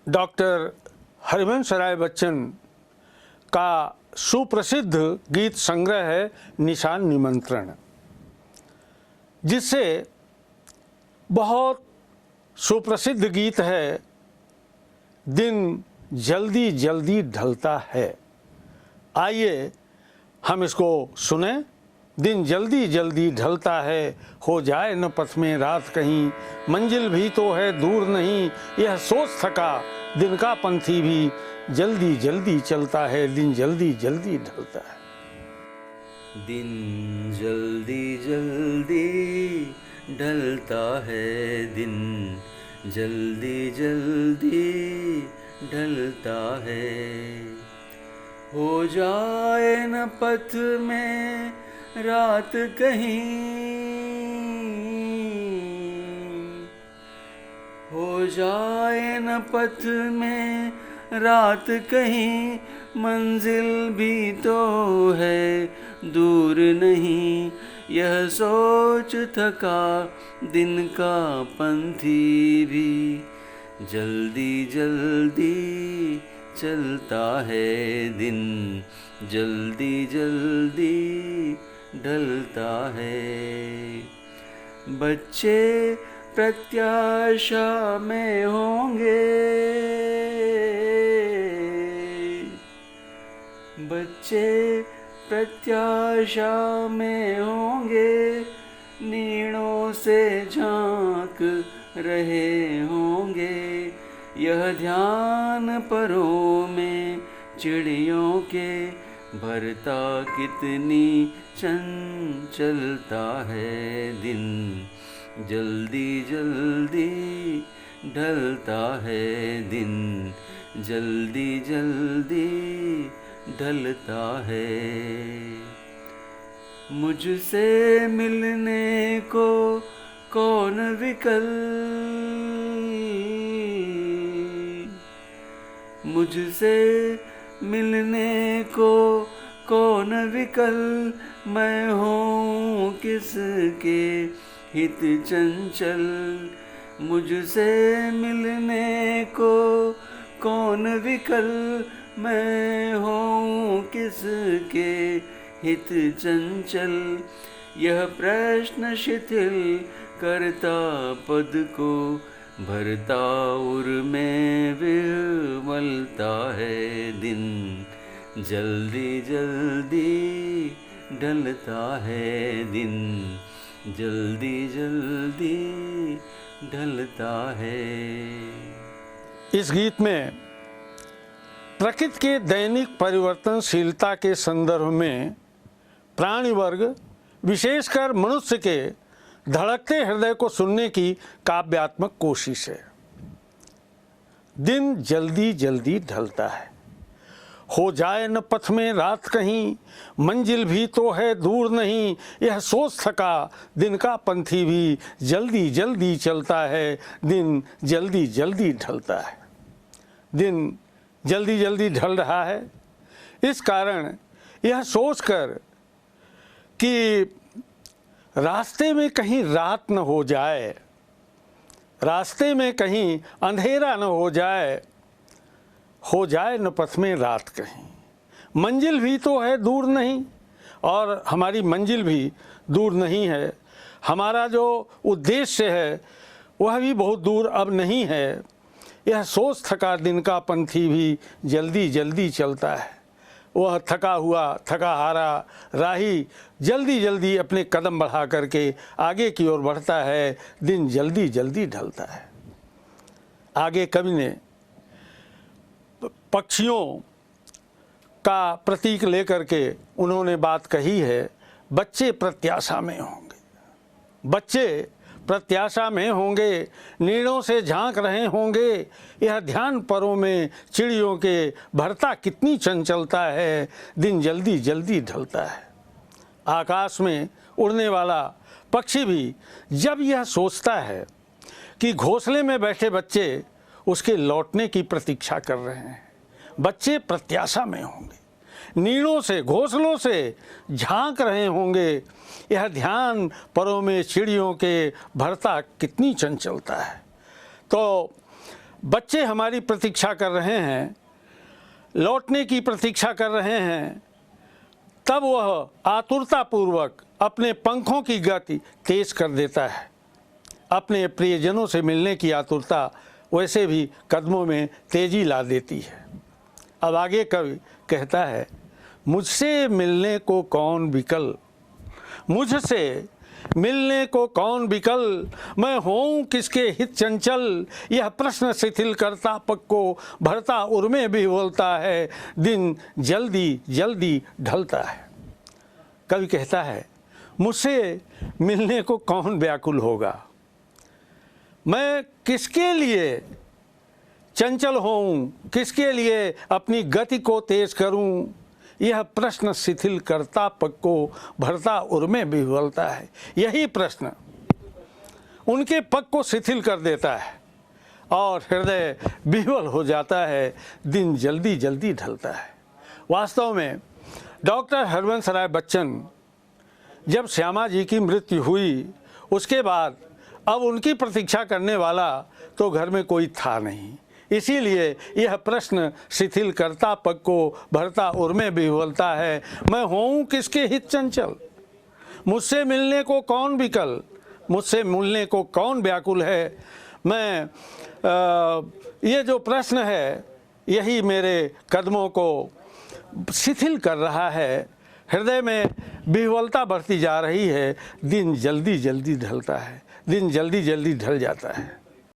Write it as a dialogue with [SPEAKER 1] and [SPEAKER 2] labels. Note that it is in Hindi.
[SPEAKER 1] डॉक्टर हरिवंश राय बच्चन का सुप्रसिद्ध गीत संग्रह है निशान निमंत्रण, जिससे बहुत सुप्रसिद्ध गीत है दिन जल्दी जल्दी ढलता है। आइए हम इसको सुने। दिन जल्दी जल्दी ढलता है, हो जाए न पथ में रात कहीं, मंजिल भी तो है दूर नहीं, यह सोच थका दिन का पंथी भी, जल्दी जल्दी चलता है, दिन जल्दी जल्दी ढलता है।
[SPEAKER 2] दिन जल्दी जल्दी ढलता है, दिन जल्दी जल्दी ढलता है, हो जाए न पथ में रात कहीं, हो जाए न पथ में रात कहीं, मंजिल भी तो है दूर नहीं, यह सोच थका दिन का पंथी भी, जल्दी जल्दी चलता है दिन, जल्दी जल्दी ढलता है। बच्चे प्रत्याशा में होंगे, बच्चे प्रत्याशा में होंगे, नीड़ों से झांक रहे होंगे, यह ध्यान परों में चिड़ियों के, भरता कितनी चंचलता है दिन, जल्दी जल्दी ढलता है दिन, जल्दी जल्दी ढलता है। मुझसे मिलने को कौन विकल, मुझसे मिलने को कौन विकल, मैं हूँ किसके हित चंचल, मुझसे मिलने को कौन विकल, मैं हूँ किसके हित चंचल, यह प्रश्न शिथिल करता पद को, भरता उर में विमलता है दिन, जल्दी जल्दी ढलता है दिन, जल्दी जल्दी ढलता है।
[SPEAKER 1] इस गीत में प्रकृति के दैनिक परिवर्तनशीलता के संदर्भ में प्राणी वर्ग, विशेषकर मनुष्य के धड़कते हृदय को सुनने की काव्यात्मक कोशिश है। दिन जल्दी जल्दी ढलता है, हो जाए न पथ में रात कहीं, मंजिल भी तो है दूर नहीं, यह सोच थका दिन का पंथी भी, जल्दी जल्दी चलता है, दिन जल्दी जल्दी ढलता है। दिन जल्दी जल्दी ढल रहा है, इस कारण यह सोचकर कि रास्ते में कहीं रात न हो जाए, रास्ते में कहीं अंधेरा न हो जाए न पथ में रात कहीं, मंजिल भी तो है दूर नहीं, और हमारी मंजिल भी दूर नहीं है, हमारा जो उद्देश्य है वह भी बहुत दूर अब नहीं है, यह सोच थका दिन का पंथी भी, जल्दी जल्दी चलता है। वह थका हुआ थका हारा राही जल्दी जल्दी अपने कदम बढ़ा करके आगे की ओर बढ़ता है, दिन जल्दी जल्दी ढलता है। आगे कवि ने पक्षियों का प्रतीक लेकर के उन्होंने बात कही है, बच्चे प्रत्याशा में होंगे, बच्चे प्रत्याशा में होंगे, नीड़ों से झांक रहे होंगे, यह ध्यान परों में चिड़ियों के, भरता कितनी चंचलता है, दिन जल्दी जल्दी ढलता है। आकाश में उड़ने वाला पक्षी भी जब यह सोचता है कि घोंसले में बैठे बच्चे उसके लौटने की प्रतीक्षा कर रहे हैं, बच्चे प्रत्याशा में होंगे, नीड़ों से घोंसलों से झांक रहे होंगे, यह ध्यान परों में चिड़ियों के, भरता कितनी चंचलता है। तो बच्चे हमारी प्रतीक्षा कर रहे हैं, लौटने की प्रतीक्षा कर रहे हैं, तब वह आतुरतापूर्वक अपने पंखों की गति तेज कर देता है। अपने प्रियजनों से मिलने की आतुरता वैसे भी कदमों में तेजी ला देती है। अब आगे कवि कहता है, मुझसे मिलने को कौन विकल, मुझसे मिलने को कौन विकल, मैं हूँ किसके हित चंचल, यह प्रश्न शिथिल करता पग को भरता उर्मे भी बोलता है, दिन जल्दी जल्दी ढलता है। कवि कहता है, मुझसे मिलने को कौन व्याकुल होगा, मैं किसके लिए चंचल होऊं, किसके लिए अपनी गति को तेज करूं, यह प्रश्न शिथिल करता पग को भरता उर्मे भी बोलता है। यही प्रश्न उनके पग को शिथिल कर देता है और हृदय विह्वल हो जाता है, दिन जल्दी जल्दी ढलता है। वास्तव में डॉक्टर हरवंश राय बच्चन, जब श्यामा जी की मृत्यु हुई उसके बाद अब उनकी प्रतीक्षा करने वाला तो घर में कोई था नहीं, इसीलिए यह प्रश्न शिथिल करता पग को भरता उर्मे भी बोलता है, मैं हूँ किसके हित चंचल, मुझसे मिलने को कौन विकल, मुझसे मिलने को कौन व्याकुल है। मैं ये जो प्रश्न है यही मेरे कदमों को शिथिल कर रहा है, हृदय में विह्वलता बढ़ती जा रही है, दिन जल्दी जल्दी ढलता है, दिन जल्दी जल्दी ढल जाता है।